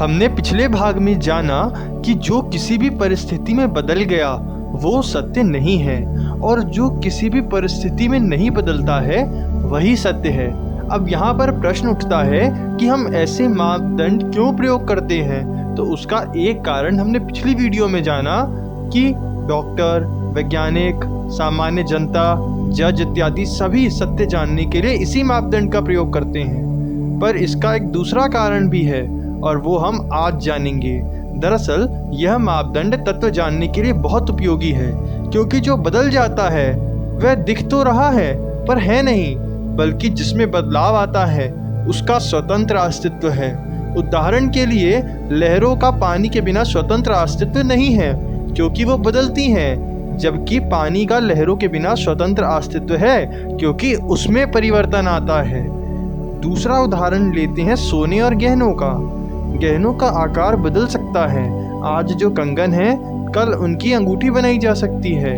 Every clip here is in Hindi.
हमने पिछले भाग में जाना कि जो किसी भी परिस्थिति में बदल गया वो सत्य नहीं है, और जो किसी भी परिस्थिति में नहीं बदलता है वही सत्य है। अब यहाँ पर प्रश्न उठता है कि हम ऐसे मापदंड क्यों प्रयोग करते हैं। तो उसका एक कारण हमने पिछली वीडियो में जाना कि डॉक्टर, वैज्ञानिक, सामान्य जनता, जज इत्यादि सभी सत्य जानने के लिए इसी मापदंड का प्रयोग करते हैं। पर इसका एक दूसरा कारण भी है और वो हम आज जानेंगे। दरअसल यह मापदंड तत्व जानने के लिए बहुत उपयोगी है, क्योंकि जो बदल जाता है वह दिख तो रहा है पर है नहीं, बल्कि जिसमें बदलाव आता है उसका स्वतंत्र अस्तित्व है। उदाहरण के लिए लहरों का पानी के बिना स्वतंत्र अस्तित्व नहीं है, क्योंकि वो बदलती हैं, जबकि पानी का लहरों के बिना स्वतंत्र अस्तित्व है, क्योंकि उसमें परिवर्तन आता है। दूसरा उदाहरण लेते हैं सोने और गहनों का। गहनों का आकार बदल सकता है। आज जो कंगन है कल उनकी अंगूठी बनाई जा सकती है।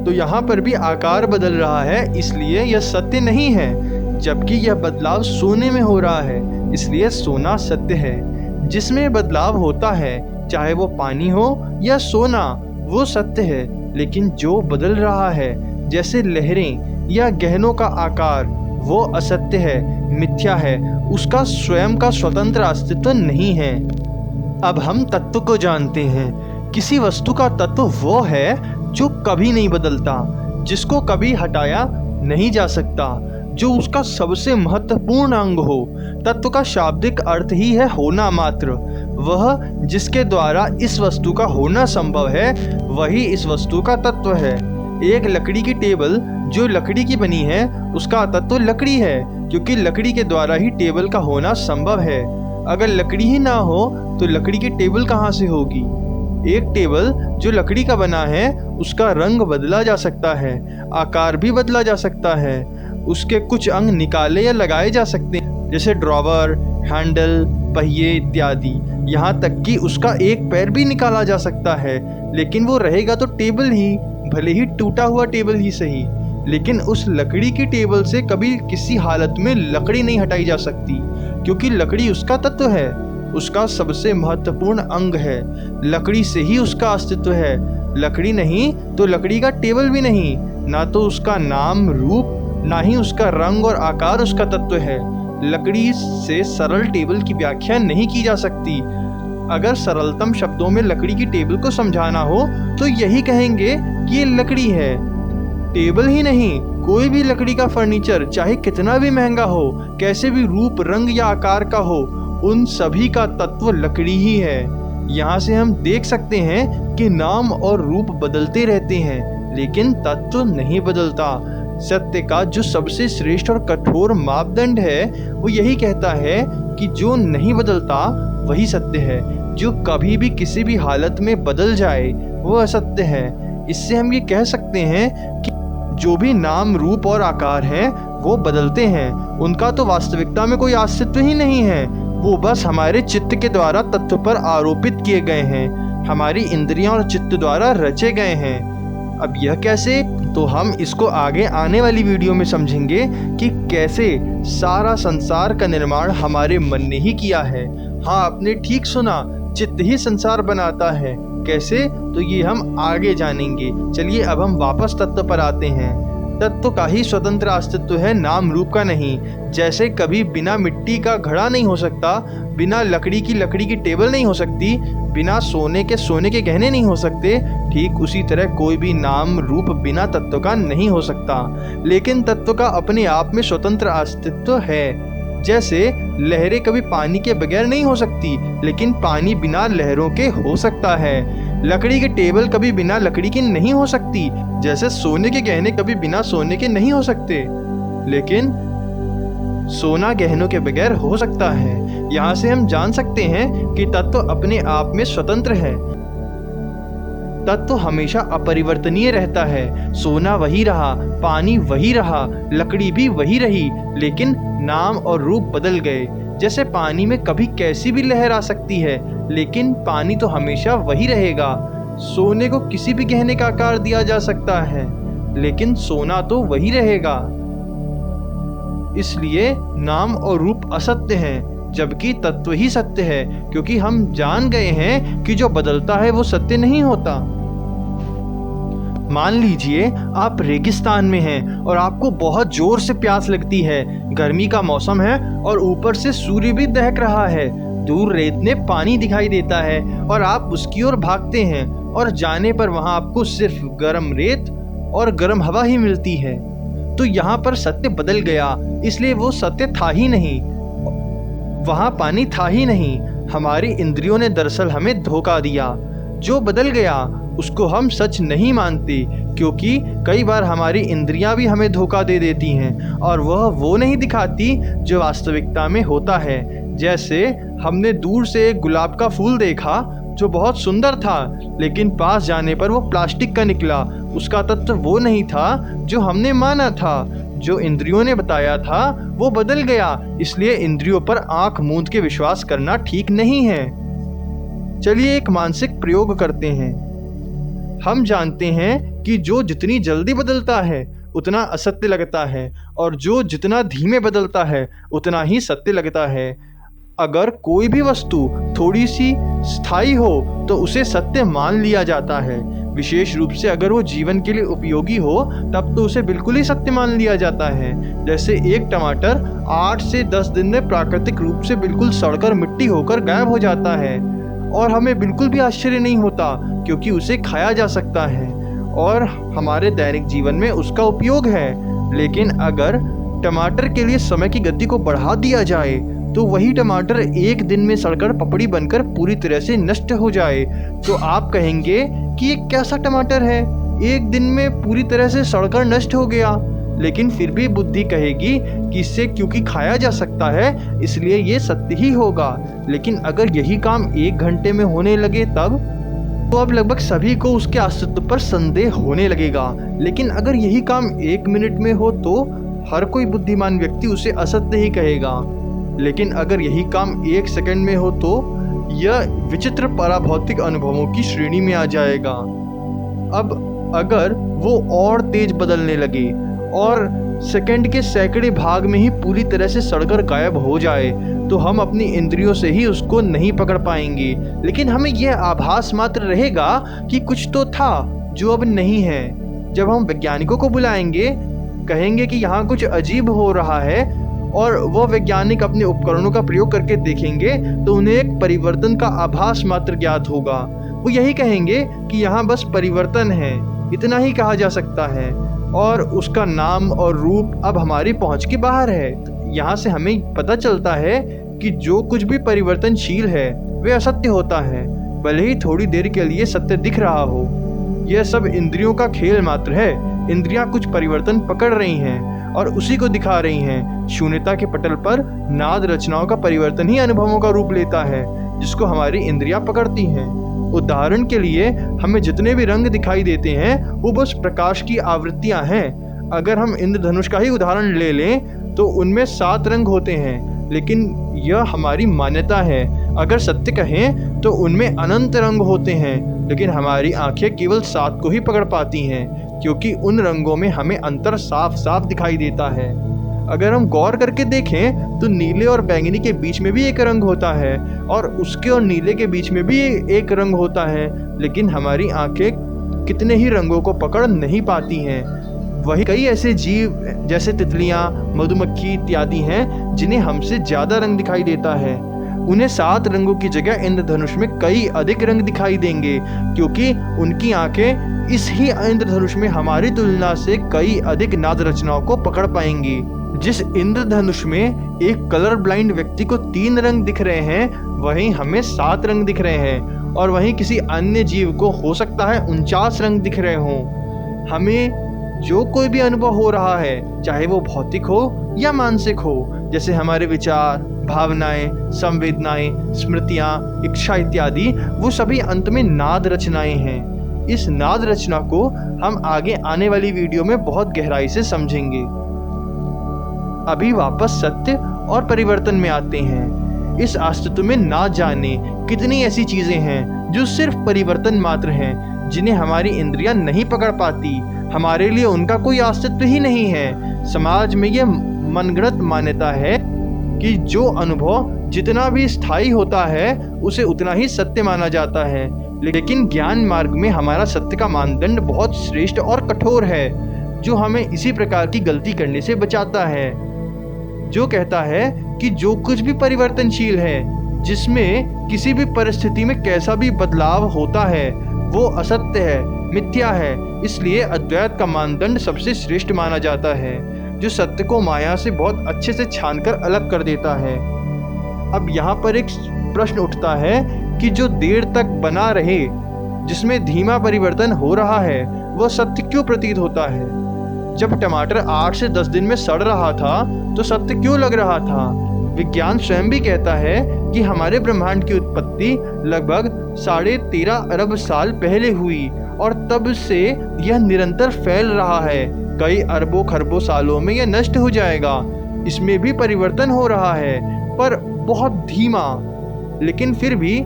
तो यहाँ पर भी आकार बदल रहा है, इसलिए यह सत्य नहीं है, जबकि यह बदलाव सोने में हो रहा है, इसलिए सोना सत्य है। जिसमें बदलाव होता है, चाहे वो पानी हो या सोना, वो सत्य है। लेकिन जो बदल रहा है, जैसे लहरें या गहनों का आकार, वो असत्य है, मिथ्या है, उसका स्वयं का स्वतंत्र अस्तित्व नहीं है। अब हम तत्व को जानते हैं। किसी वस्तु का तत्व वो है जो कभी नहीं बदलता, जिसको कभी हटाया नहीं जा सकता, जो उसका सबसे महत्वपूर्ण अंग हो। तत्व का शाब्दिक अर्थ ही है होना मात्र। वह जिसके द्वारा इस वस्तु का होना संभव है, वही इस वस्तु का तत्व है। एक लकड़ी की टेबल जो लकड़ी की बनी है, उसका तत्व लकड़ी है, क्योंकि लकड़ी के द्वारा ही टेबल का होना संभव है। अगर लकड़ी ही ना हो तो लकड़ी की टेबल कहाँ से होगी। एक टेबल जो लकड़ी का बना है, उसका रंग बदला जा सकता है, आकार भी बदला जा सकता है, उसके कुछ अंग निकाले या लगाए जा सकते हैं, जैसे ड्रॉवर, हैंडल, पहिए इत्यादि। यहाँ तक कि उसका एक पैर भी निकाला जा सकता है, लेकिन वो रहेगा तो टेबल ही, भले ही टूटा हुआ टेबल ही सही। लेकिन उस लकड़ी की टेबल से कभी किसी हालत में लकड़ी नहीं हटाई जा सकती, क्योंकि लकड़ी उसका तत्व है, उसका सबसे महत्वपूर्ण अंग है। लकड़ी से ही उसका अस्तित्व है। लकड़ी नहीं तो लकड़ी का टेबल भी नहीं, ना तो उसका नाम रूप, ना ही उसका रंग और आकार उसका तत्व है। लकड़ी से सरल टेबल की व्याख्या नहीं की जा सकती। अगर सरलतम शब्दों में लकड़ी की टेबल को समझाना हो तो यही कहेंगे कि ये लकड़ी है। टेबल ही नहीं, कोई भी लकड़ी का फर्नीचर चाहे कितना भी महंगा हो, कैसे भी रूप, रंग या आकार का हो, उन सभी का तत्व लकड़ी ही है। यहाँ से हम देख सकते हैं कि नाम और रूप बदलते रहते हैं, लेकिन तत्व नहीं बदलता। सत्य का जो सबसे श्रेष्ठ और कठोर मापदंड है, वो यही कहता है कि जो नहीं बदलता वही सत्य है। जो कभी भी किसी भी हालत में बदल जाए वो असत्य है। इससे हम ये कह सकते हैं कि जो भी नाम, रूप और आकार हैं वो बदलते हैं, उनका तो वास्तविकता में कोई अस्तित्व ही नहीं है। वो बस हमारे चित्त के द्वारा तत्व पर आरोपित किए गए हैं, हमारी इंद्रियां और चित्त द्वारा रचे गए हैं। अब यह कैसे, तो हम इसको आगे आने वाली वीडियो में समझेंगे कि कैसे सारा संसार का निर्माण हमारे मन ने ही किया है। हाँ, आपने ठीक सुना, चित्त ही संसार बनाता है। कैसे, तो ये हम आगे जानेंगे। चलिए अब हम वापस तत्व पर आते हैं। तत्व का ही स्वतंत्र अस्तित्व है, नाम रूप का नहीं। जैसे कभी बिना मिट्टी का घड़ा नहीं हो सकता, बिना लकड़ी की टेबल नहीं हो सकती, बिना सोने के गहने नहीं हो सकते, ठीक उसी तरह कोई भी नाम रूप बिना तत्व का नहीं हो सकता। लेकिन तत्व का अपने आप में स्वतंत्र अस्तित्व है। जैसे लहरें कभी पानी के बगैर नहीं हो सकती, लेकिन पानी बिना लहरों के हो सकता है। लकड़ी की टेबल कभी बिना लकड़ी की नहीं हो सकती, जैसे सोने के गहने कभी बिना सोने के नहीं हो सकते, लेकिन सोना गहनों के बगैर हो सकता है। यहाँ से हम जान सकते हैं कि तत्व अपने आप में स्वतंत्र है। तत्व हमेशा अपरिवर्तनीय रहता है। सोना वही रहा, पानी वही रहा, लकड़ी भी वही रही, लेकिन नाम और रूप बदल गए। जैसे पानी में कभी कैसी भी लहर आ सकती है, लेकिन पानी तो हमेशा वही रहेगा। सोने को किसी भी गहने का आकार दिया जा सकता है, लेकिन सोना तो वही रहेगा। इसलिए नाम और रूप असत्य हैं, जबकि तत्व ही सत्य है, क्योंकि हम जान गए हैं कि जो बदलता है वो सत्य नहीं होता। मान लीजिए आप रेगिस्तान में हैं और आपको बहुत जोर से प्यास लगती है। गर्मी का मौसम है और ऊपर से सूर्य भी दहक रहा है। दूर रेत में पानी दिखाई देता है और आप उसकी ओर भागते हैं और जाने पर वहां आपको सिर्फ गर्म रेत और गर्म हवा ही मिलती है। तो यहाँ पर सत्य बदल गया, इसलिए वो सत्य था ही नहीं, वहां पानी था ही नहीं। हमारी इंद्रियों ने दरअसल हमें धोखा दिया। जो बदल गया उसको हम सच नहीं मानते, क्योंकि कई बार हमारी इंद्रियां भी हमें धोखा दे देती हैं और वह वो नहीं दिखाती जो वास्तविकता में होता है। जैसे हमने दूर से एक गुलाब का फूल देखा जो बहुत सुंदर था, लेकिन पास जाने पर वो प्लास्टिक का निकला। उसका तत्व वो नहीं था जो हमने माना था। जो इंद्रियों ने बताया था वो बदल गया, इसलिए इंद्रियों पर आंख मूंद के विश्वास करना ठीक नहीं है। चलिए एक मानसिक प्रयोग करते हैं। हम जानते हैं कि जो जितनी जल्दी बदलता है उतना असत्य लगता है, और जो जितना धीमे बदलता है उतना ही सत्य लगता है। अगर कोई भी वस्तु थोड़ी सी स्थायी हो तो उसे सत्य मान लिया जाता है। विशेष रूप से अगर वो जीवन के लिए उपयोगी हो तब तो उसे बिल्कुल ही सत्य मान लिया जाता है। जैसे एक टमाटर 8 से 10 दिन में प्राकृतिक रूप से बिल्कुल सड़कर मिट्टी होकर गायब हो जाता है और हमें बिल्कुल भी आश्चर्य नहीं होता, क्योंकि उसे खाया जा सकता है और हमारे दैनिक जीवन में उसका उपयोग है। लेकिन अगर टमाटर के लिए समय की गति को बढ़ा दिया जाए तो वही टमाटर एक दिन में सड़कर पपड़ी बनकर पूरी तरह से नष्ट हो जाए, तो आप कहेंगे कि ये कैसा टमाटर है, एक दिन में पूरी तरह से सड़कर नष्ट हो गया। लेकिन फिर भी बुद्धि कहेगी कि इससे क्योंकि खाया जा सकता है इसलिए ये सत्य ही होगा। लेकिन अगर यही काम 1 घंटे में होने लगे तब तो अब लगभग सभी को उसके अस्तित्व पर संदेह होने लगेगा। लेकिन अगर यही काम 1 मिनट में हो तो हर कोई बुद्धिमान व्यक्ति उसे असत्य ही कहेगा। लेकिन अगर यही काम 1 सेकंड में हो तो यह विचित्र पराभौतिक अनुभवों की श्रेणी में आ जाएगा। अब अगर वो और तेज बदलने लगे और सेकंड के सैकड़े भाग में ही पूरी तरह से सड़कर गायब हो जाए तो हम अपनी इंद्रियों से ही उसको नहीं पकड़ पाएंगे। लेकिन हमें यह आभास मात्र रहेगा कि कुछ तो था जो अब नहीं है। जब हम वैज्ञानिकों को बुलाएंगे, कहेंगे कि यहाँ कुछ अजीब हो रहा है और वह वैज्ञानिक अपने उपकरणों का प्रयोग करके देखेंगे तो उन्हें एक परिवर्तन का आभास मात्र ज्ञात होगा। वो यही कहेंगे कि यहाँ बस परिवर्तन है, इतना ही कहा जा सकता है और उसका नाम और रूप अब हमारी पहुंच के बाहर है। यहाँ से हमें पता चलता है कि जो कुछ भी परिवर्तनशील है वह असत्य होता है, भले ही थोड़ी देर के लिए सत्य दिख रहा हो। यह सब इंद्रियों का खेल मात्र है। इंद्रियां कुछ परिवर्तन पकड़ रही हैं और उसी को दिखा रही हैं। शून्यता के पटल पर नाद रचनाओं का परिवर्तन ही अनुभवों का रूप लेता है, जिसको हमारी इंद्रियां पकड़ती हैं। उदाहरण के लिए हमें जितने भी रंग दिखाई देते हैं वो बस प्रकाश की आवृत्तियां हैं। अगर हम इंद्रधनुष का ही उदाहरण ले लें तो उनमें 7 रंग होते हैं, लेकिन यह हमारी मान्यता है। अगर सत्य कहें तो उनमें अनंत रंग होते हैं, लेकिन हमारी आंखें केवल 7 को ही पकड़ पाती हैं, क्योंकि उन रंगों में हमें अंतर साफ साफ दिखाई देता है। अगर हम गौर करके देखें तो नीले और बैंगनी के बीच में भी एक रंग होता है और उसके और नीले के बीच में भी एक रंग होता है, लेकिन हमारी आंखें कितने ही रंगों को पकड़ नहीं पाती हैं। वही कई ऐसे जीव जैसे तितलियां, मधुमक्खी इत्यादि हैं जिन्हें हमसे ज़्यादा रंग दिखाई देता है। उन्हें 7 रंगों की जगह इंद्रधनुष में कई अधिक रंग दिखाई देंगे, क्योंकि उनकी आंखें इस ही इंद्रधनुष में हमारी तुलना से कई अधिक नाद रचनाओं को पकड़ पाएंगी। जिस इंद्रधनुष में एक कलर ब्लाइंड व्यक्ति को 3 रंग दिख रहे हैं, वहीं हमें 7 रंग दिख रहे हैं, और वहीं किसी अन्य जीव को हो सकता है 49 रंग दिख रहे हों। हमें जो कोई भी अनुभव हो रहा है, चाहे वो भौतिक हो या मानसिक हो, जैसे हमारे विचार, भावनाएं, संवेदनाएं, स्मृतियां, इच्छा इत्यादि, वो सभी अंत में नाद रचनाएं हैं। इस नाद रचना को हम आगे आने वाली वीडियो में बहुत गहराई से समझेंगे। अभी वापस सत्य और परिवर्तन में आते हैं। इस अस्तित्व में ना जाने कितनी ऐसी चीजें हैं जो सिर्फ परिवर्तन मात्र हैं, जिन्हें हमारी इंद्रियां नहीं पकड़ पाती। हमारे लिए उनका कोई अस्तित्व ही नहीं है। समाज में यह मनगढ़ंत मान्यता है कि जो अनुभव जितना भी स्थायी होता है उसे उतना ही सत्य माना जाता है। लेकिन ज्ञान मार्ग में हमारा सत्य का मानदंड बहुत श्रेष्ठ और कठोर है, जो हमें इसी प्रकार की गलती करने से बचाता है, जो कहता है कि जो कुछ भी परिवर्तनशील है, जिसमें किसी भी परिस्थिति में कैसा भी बदलाव होता है, वो असत्य है, मिथ्या है। इसलिए अद्वैत का मानदंड सबसे श्रेष्ठ माना जाता है, जो सत्य को माया से बहुत अच्छे से छानकर अलग कर देता है। अब यहाँ पर एक प्रश्न उठता है कि जो देर तक बना रहे, जिसमें धीमा परिवर्तन हो रहा है, वह सत्य क्यों प्रतीत होता है? जब टमाटर 8 से 10 दिन में सड़ रहा था तो सत्य क्यों लग रहा था? विज्ञान स्वयं भी कहता है कि हमारे ब्रह्मांड की उत्पत्ति लगभग 13.5 अरब साल पहले हुई और तब से यह निरंतर फैल रहा है। कई अरबों खरबों सालों में यह नष्ट हो जाएगा। इसमें भी परिवर्तन हो रहा है, पर बहुत धीमा। लेकिन फिर भी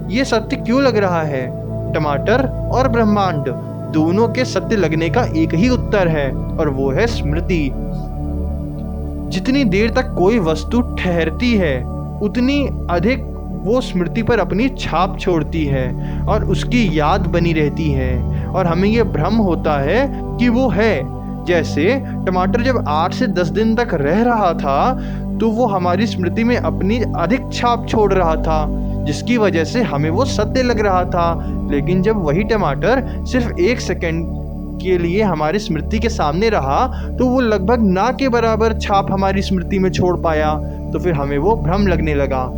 ये सत्य क्यों लग रहा है? टमाटर और ब्रह्मांड दोनों के सत्य लगने का एक ही उत्तर है, और वो है स्मृति। जितनी देर तक कोई वस्तु ठहरती है, उतनी अधिक वो स्मृति पर अपनी छाप छोड़ती है और उसकी याद बनी रहती है, और हमें ये भ्रम होता है कि वो है। जैसे टमाटर जब 8 से 10 दिन तक रह रहा था तो वो हमारी स्मृति में अपनी अधिक छाप छोड़ रहा था, जिसकी वजह से हमें वो सत्य लग रहा था। लेकिन जब वही टमाटर सिर्फ 1 सेकंड के लिए हमारी स्मृति के सामने रहा तो वो लगभग ना के बराबर छाप हमारी स्मृति में छोड़ पाया, तो फिर हमें वो भ्रम लगने लगा।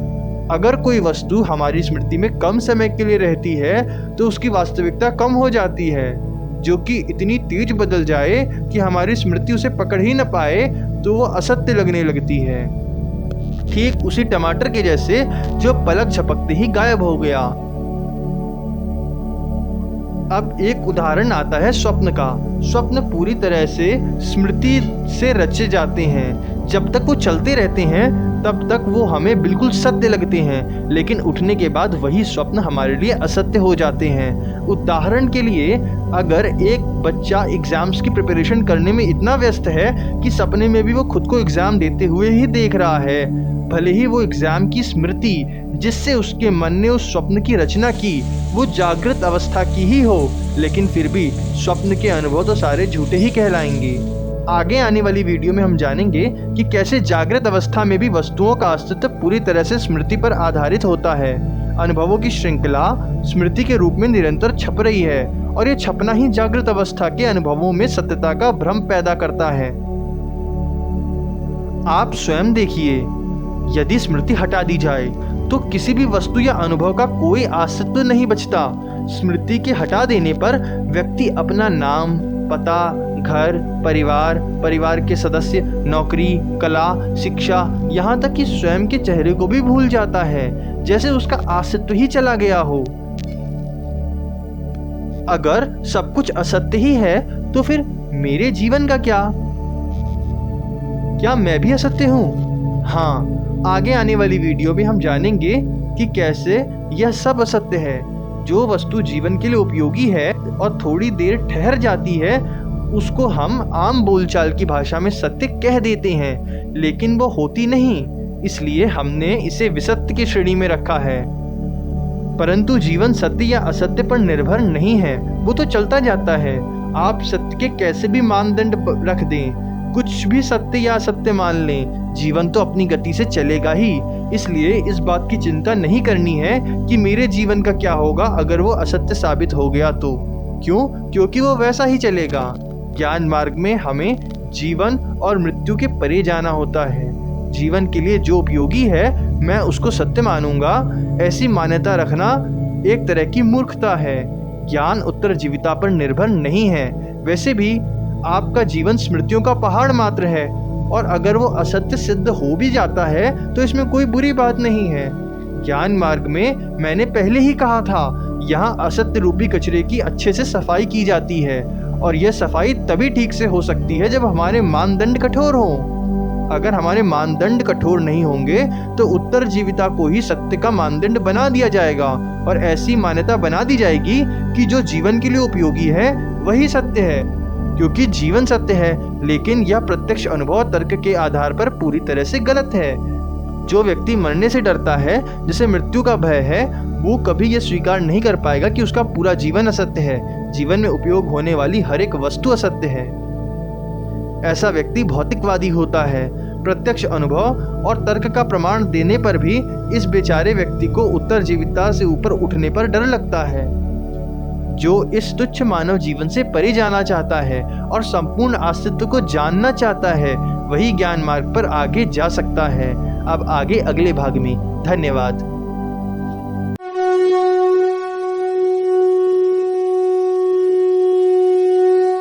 अगर कोई वस्तु हमारी स्मृति में कम समय के लिए रहती है तो उसकी वास्तविकता कम हो जाती है, जो कि इतनी तेज बदल जाए कि हमारी स्मृति उसे पकड़ ही न पाए, तो वो असत्य लगने लगती है। ठीक उसी टमाटर के जैसे जो पलक झपकते ही गायब हो गया। अब एक उदाहरण आता है स्वप्न का। स्वप्न पूरी तरह से स्मृति से रचे जाते हैं। जब तक वो चलते रहते हैं तब तक वो हमें बिल्कुल सत्य लगते हैं, लेकिन उठने के बाद वही स्वप्न हमारे लिए असत्य हो जाते हैं। उदाहरण के लिए, अगर एक बच्चा एग्जाम्स की प्रिपरेशन करने में इतना व्यस्त है कि सपने में भी वो खुद को एग्जाम देते हुए ही देख रहा है, भले ही वो एग्जाम की स्मृति जिससे उसके मन ने उस स्वप्न की रचना की वो जागृत अवस्था की ही हो, लेकिन फिर भी स्वप्न के अनुभव तो सारे झूठे ही कहलाएंगे। आगे आने वाली वीडियो में हम जानेंगे कि कैसे जागृत अवस्था में भी वस्तुओं का अस्तित्व पूरी तरह से स्मृति पर आधारित होता है। अनुभवों की श्रृंखला स्मृति के रूप में निरंतर छप रही है, और ये छपना ही जागृत अवस्था के अनुभवों में सत्यता का भ्रम पैदा करता है। आप स्वयं देखिए, यदि स्मृति हटा दी जाए तो किसी भी वस्तु या अनुभव का कोई अस्तित्व नहीं बचता। स्मृति के हटा देने पर व्यक्ति अपना नाम, पता, घर, परिवार के सदस्य, नौकरी, कला, शिक्षा, यहाँ तक कि स्वयं के चेहरे को भी भूल जाता है, जैसे उसका अस्तित्व ही चला गया हो। अगर सब कुछ असत्य ही है तो फिर मेरे जीवन का क्या मैं भी असत्य हूँ? हाँ, आगे आने वाली वीडियो में हम जानेंगे कि कैसे यह सब असत्य है। जो वस्तु जीवन के लिए उपयोगी है और थोड़ी देर ठहर जाती है, उसको हम आम बोलचाल की भाषा में सत्य कह देते हैं, लेकिन वो होती नहीं, इसलिए हमने इसे विसत्य की श्रेणी में रखा है। परंतु जीवन सत्य या असत्य पर निर्भर नहीं है, वो तो चलता जाता है। आप सत्य के कैसे भी मानदंड रख दें, कुछ भी सत्य या असत्य मान लें, जीवन तो अपनी गति से चलेगा ही। इसलिए इस बात की चिंता नहीं करनी है कि मेरे जीवन का क्या होगा अगर वो असत्य साबित हो गया तो। क्यों? क्योंकि वो वैसा ही चलेगा। ज्ञान मार्ग में हमें जीवन और मृत्यु के परे जाना होता है। जीवन के लिए जो उपयोगी है मैं उसको सत्य मानूंगा, ऐसी मान्यता रखना एक तरह की मूर्खता है। ज्ञान उत्तरजीविता पर निर्भर नहीं है। वैसे भी आपका जीवन स्मृतियों का पहाड़ मात्र है, और अगर वो असत्य सिद्ध हो भी जाता है तो इसमें कोई बुरी बात नहीं है। ज्ञान मार्ग में मैंने पहले ही कहा था, यहाँ असत्य रूपी कचरे की अच्छे से सफाई की जाती है, और यह सफाई तभी ठीक से हो सकती है जब हमारे मानदंड कठोर हों। अगर हमारे मानदंड कठोर नहीं होंगे तो उत्तरजीविता को ही सत्य का मानदंड बना दिया जाएगा, और ऐसी मान्यता बना दी जाएगी कि जो जीवन के लिए उपयोगी है वही सत्य है, क्योंकि जीवन सत्य है, लेकिन यह प्रत्यक्ष अनुभव तर्क के आधार पर पूरी तरह से गलत है। जो व्यक्ति मरने से डरता है, जिसे मृत्यु का भय है, वो कभी ये स्वीकार नहीं कर पाएगा कि उसका पूरा जीवन असत्य है। जीवन में उपयोग होने वाली हर एक वस्तु असत्य है। ऐसा व्यक्ति भौतिकवादी होता है। प्रत्यक्ष अनुभव और तर्क का प्रमाण देने पर भी इस बेचारे व्यक्ति को उत्तरजीविता से ऊपर उठने पर डर लगता है। जो इस तुच्छ मानव जीवन से परे जाना चाहता है और संपूर्ण अस्तित्व को जानना चाहता है, वही ज्ञान मार्ग पर आगे जा सकता है। अब आगे अगले भाग में। धन्यवाद।